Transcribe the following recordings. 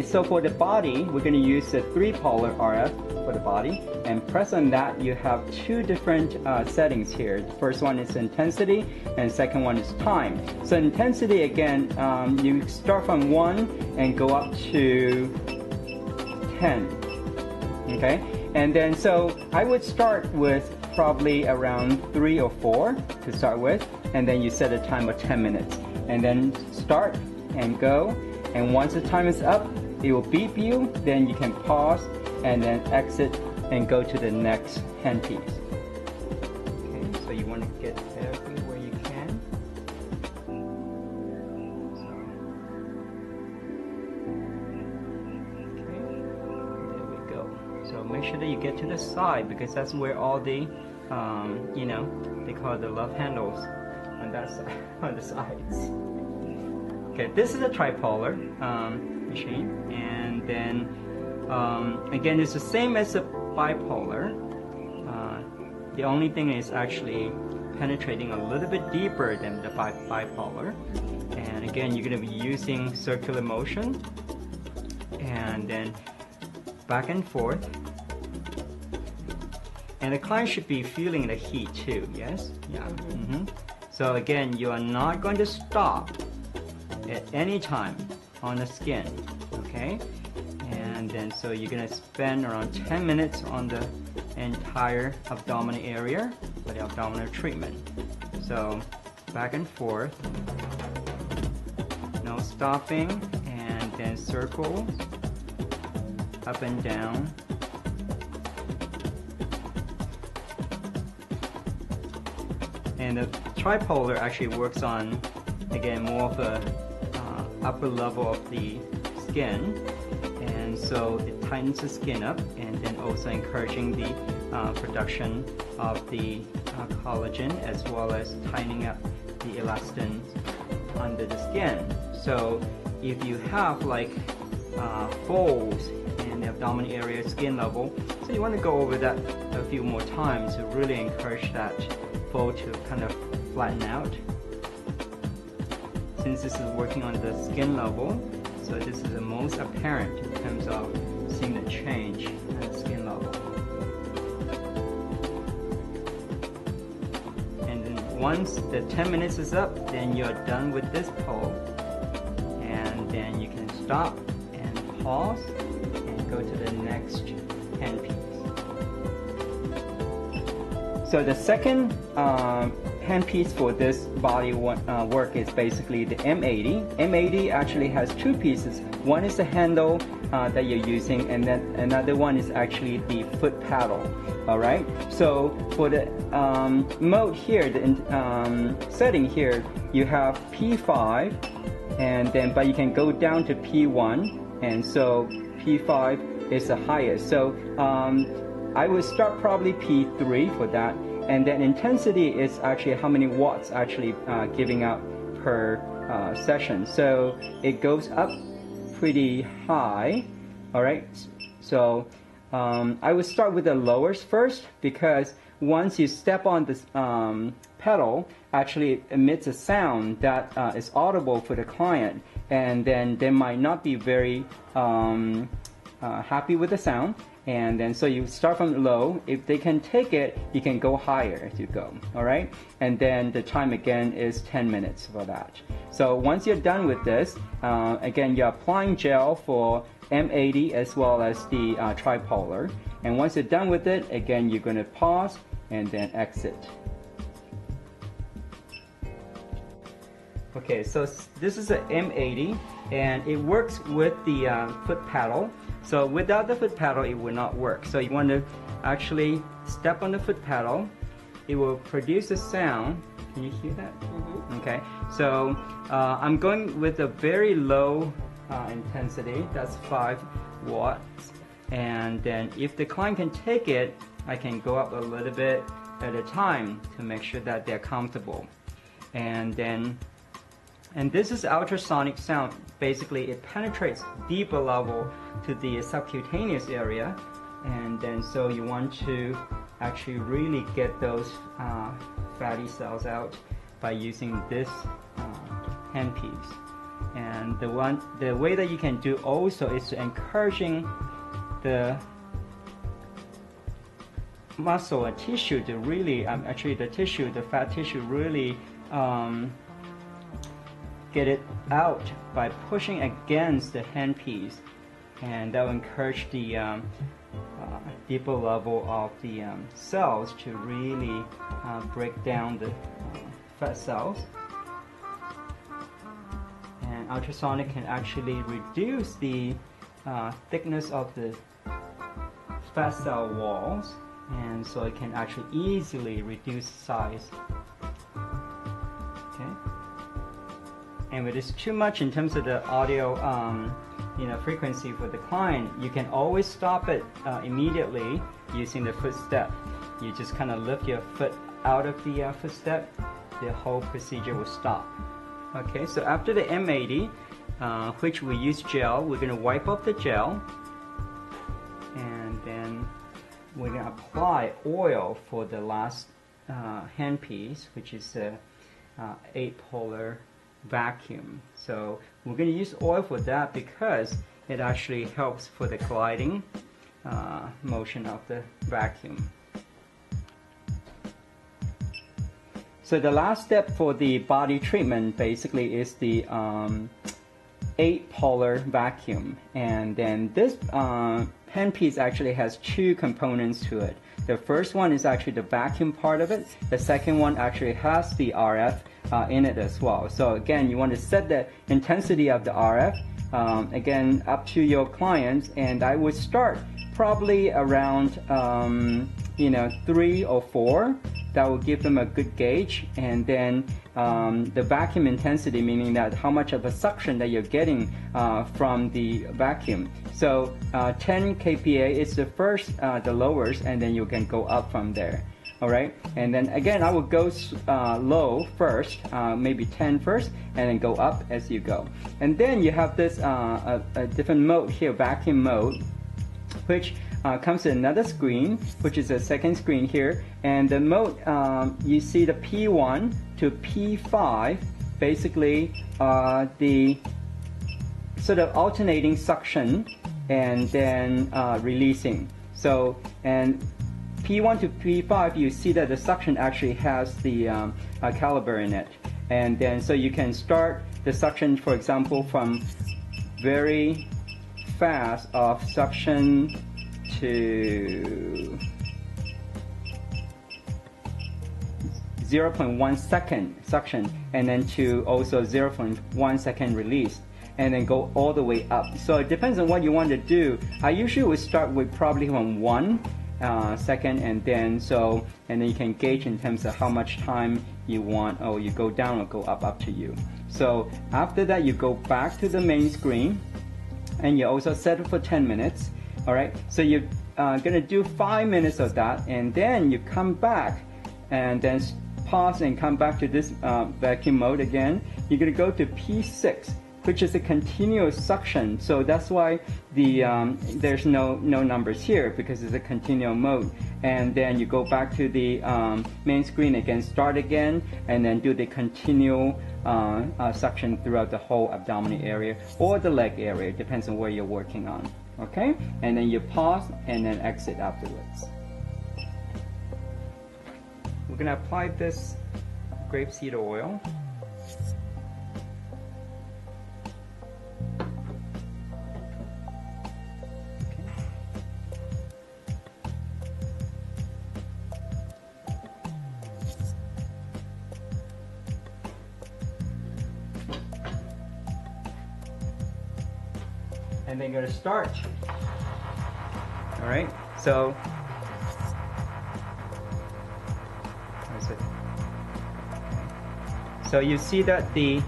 So for the body, we're going to use the 3-polar RF for the body, and press on that. You have two different settings here. The first one is intensity, and the second one is time. So intensity, again, you start from 1 and go up to 10. Okay, and then so I would start with probably around 3 or 4 to start with, and then you set a time of 10 minutes, and then start and go. And once the time is up, it will beep you, then you can pause and then exit and go to the next handpiece. Okay, so you want to get everywhere you can. Okay, there we go. So make sure that you get to the side, because that's where all the, you know, they call it the love handles on that side, on the sides. Okay, this is a tripolar machine, and then again, it's the same as a bipolar. The only thing is actually penetrating a little bit deeper than the bipolar. And again, you're going to be using circular motion, and then back and forth. And the client should be feeling the heat too. Yes, yeah. So again, you are not going to stop at any time on the skin, okay? And then so you're gonna spend around 10 minutes on the entire abdominal area for the abdominal treatment. So back and forth, no stopping, and then circle up and down. And the tripolar actually works on, again, more of a upper level of the skin, and so it tightens the skin up, and then also encouraging the production of the collagen, as well as tightening up the elastin under the skin. So if you have like folds in the abdominal area, skin level, so you want to go over that a few more times to really encourage that fold to kind of flatten out. Since this is working on the skin level, so this is the most apparent in terms of seeing the change at the skin level. And then once the 10 minutes is up, then you're done with this pole, and then you can stop and pause and go to the next handpiece. So the second handpiece for this body work is basically the M80. M80 actually has two pieces. One is the handle that you're using, and then another one is actually the foot paddle. All right. So for the mode here, the setting here, you have P5, and then but you can go down to P1, and so P5 is the highest. So I would start probably P3 for that. And then intensity is actually how many watts actually giving out per session. So it goes up pretty high. All right. So I would start with the lowest first, because once you step on this pedal, actually it emits a sound that is audible for the client, and then they might not be very happy with the sound. And then so you start from low. If they can take it, you can go higher as you go. All right. And then the time again is 10 minutes for that. So once you're done with this, again, you're applying gel for M80 as well as the tripolar. And once you're done with it, again, you're going to pause and then exit. Okay, so this is an M80, and it works with the foot paddle. So without the foot paddle, it will not work. So you want to actually step on the foot paddle. It will produce a sound. Can you hear that? Okay, so I'm going with a very low intensity. That's 5 watts. And then if the client can take it, I can go up a little bit at a time to make sure that they're comfortable. And this is ultrasonic sound. Basically, it penetrates deeper level to the subcutaneous area, and then so you want to actually really get those fatty cells out by using this handpiece. And the way that you can do also is to encouraging the muscle and tissue to really, actually the tissue, the fat tissue really get it out by pushing against the handpiece, and that will encourage the deeper level of the cells to really break down the fat cells. And ultrasonic can actually reduce the thickness of the fat cell walls, and so it can actually easily reduce size. Okay. And if it's too much in terms of the audio frequency for the client, you can always stop it immediately using the footstep. You just kind of lift your foot out of the footstep, the whole procedure will stop. Okay, so after the M80, which we use gel, we're going to wipe off the gel, and then we're going to apply oil for the last handpiece, which is a 8-polar vacuum. So we're going to use oil for that because it actually helps for the gliding motion of the vacuum. So the last step for the body treatment basically is the 8-polar vacuum, and then this handpiece actually has 2 components to it. The first one is actually the vacuum part of it. The second one actually has the RF in it as well. So again, you want to set the intensity of the RF, again, up to your clients, and I would start probably around 3 or 4. That will give them a good gauge, and then the vacuum intensity, meaning that how much of a suction that you're getting from the vacuum. So 10 kPa is the first, the lowest, and then you can go up from there. All right, and then again, I will go low first, maybe 10 first, and then go up as you go. And then you have this a different mode here, vacuum mode, which comes to another screen, which is a second screen here, and the mode, you see the P1 to P5 basically the sort of alternating suction and then releasing. So, and P1 to P5, you see that the suction actually has the caliber in it, and then so you can start the suction, for example, from very fast of suction to 0.1 second suction, and then to also 0.1 second release, and then go all the way up. So it depends on what you want to do. I usually would start with probably from 1 second, and then you can gauge in terms of how much time you want, or you go down or go up to you. So after that, you go back to the main screen, and you also set it for 10 minutes. All right, so you're gonna do 5 minutes of that, and then you come back and then pause and come back to this vacuum mode again. You're gonna go to P6, which is a continuous suction. So that's why the there's no numbers here, because it's a continual mode. And then you go back to the main screen again, start again, and then do the continual suction throughout the whole abdominal area or the leg area, depends on where you're working on. Okay, and then you pause and then exit afterwards. We're gonna apply this grapeseed oil. And then go to start. All right, so that's it. So you see that the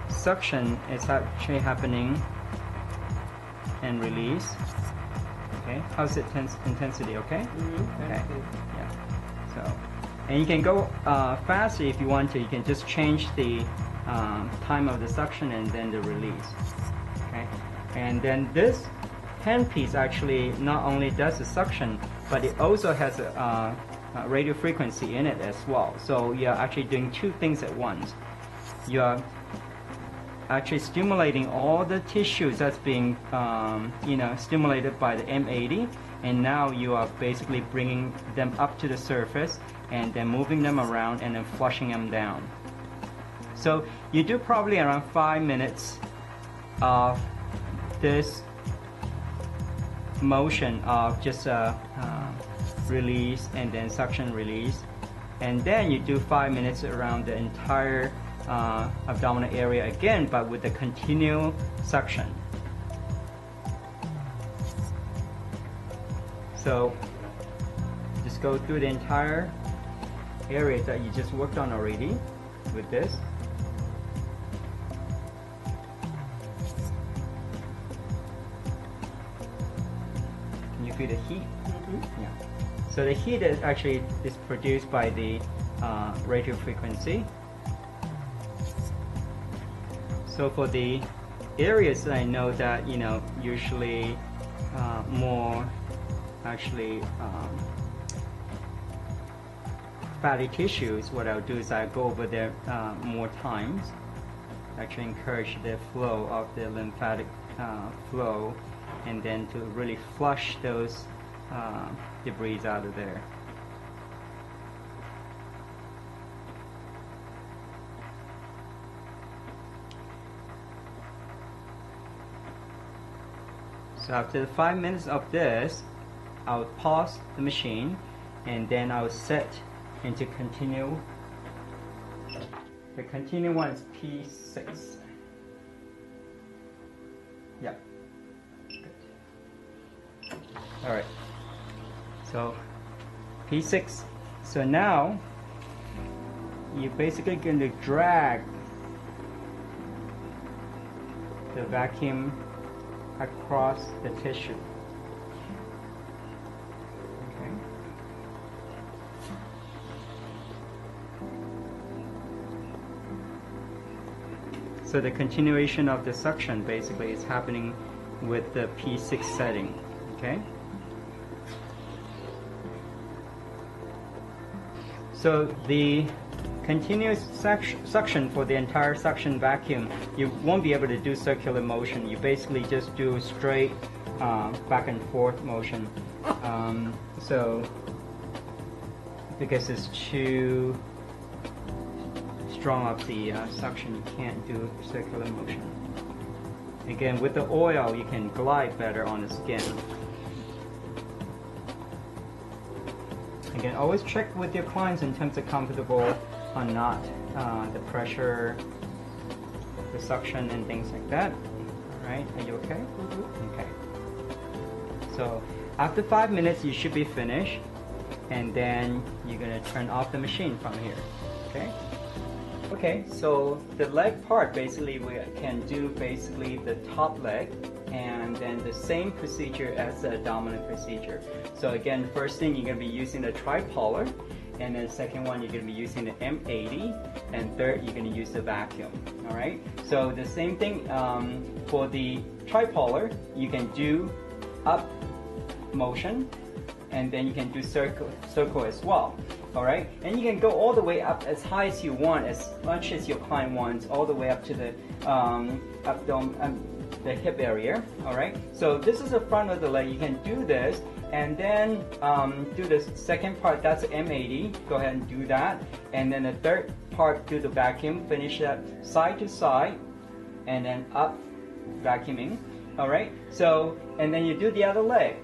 suction is actually happening and release. Okay, how's it intensity? Okay. Okay. Yeah. So, and you can go faster if you want to. You can just change the time of the suction and then the release. Okay. And then this handpiece actually not only does the suction, but it also has a radio frequency in it as well. So you're actually doing 2 things at once. You're actually stimulating all the tissues that's being stimulated by the M80, and now you are basically bringing them up to the surface and then moving them around and then flushing them down. So you do probably around 5 minutes of this motion of just release and then suction release, and then you do 5 minutes around the entire abdominal area again, but with the continual suction. So just go through the entire area that you just worked on already with this. Can you feel the heat? Mm-hmm. Yeah. So the heat is actually produced by the radio frequency. So for the areas that I know that usually more actually fatty tissues, what I'll do is I go over there more times, actually encourage the flow of the lymphatic flow, and then to really flush those debris out of there. So after the 5 minutes of this, I'll pause the machine and then I'll set into continue. The continue one is P6. Yep. Good. Alright. So P6. So now you're basically going to drag the vacuum across the tissue. Okay. So the continuation of the suction basically is happening with the P6 setting. Okay. So the continuous suction for the entire suction vacuum, you won't be able to do circular motion. You basically just do straight back and forth motion. So because it's too strong of the suction, you can't do circular motion. Again, with the oil, you can glide better on the skin. Again, always check with your clients in terms of comfortable or not, the pressure, the suction, and things like that. All right, are you okay? Mm-hmm. Okay. So after 5 minutes, you should be finished, and then you're gonna turn off the machine from here. Okay. Okay. So the leg part, basically, we can do basically the top leg, and then the same procedure as the abdominal procedure. So again, first thing, you're gonna be using the Tripolar. And then second one, you're going to be using the M80, and third, you're going to use the vacuum. All right. So the same thing for the Tripolar, you can do up motion, and then you can do circle as well. All right. And you can go all the way up as high as you want, as much as your client wants, all the way up to the the hip area. All right. So this is the front of the leg. You can do this. And then do the second part, that's M80, go ahead and do that. And then the third part, do the vacuum, finish that side to side, and then up, vacuuming, all right? So, and then you do the other leg.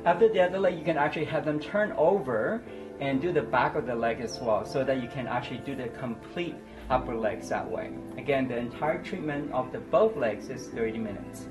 After the other leg, you can actually have them turn over and do the back of the leg as well, so that you can actually do the complete upper legs that way. Again, the entire treatment of the both legs is 30 minutes.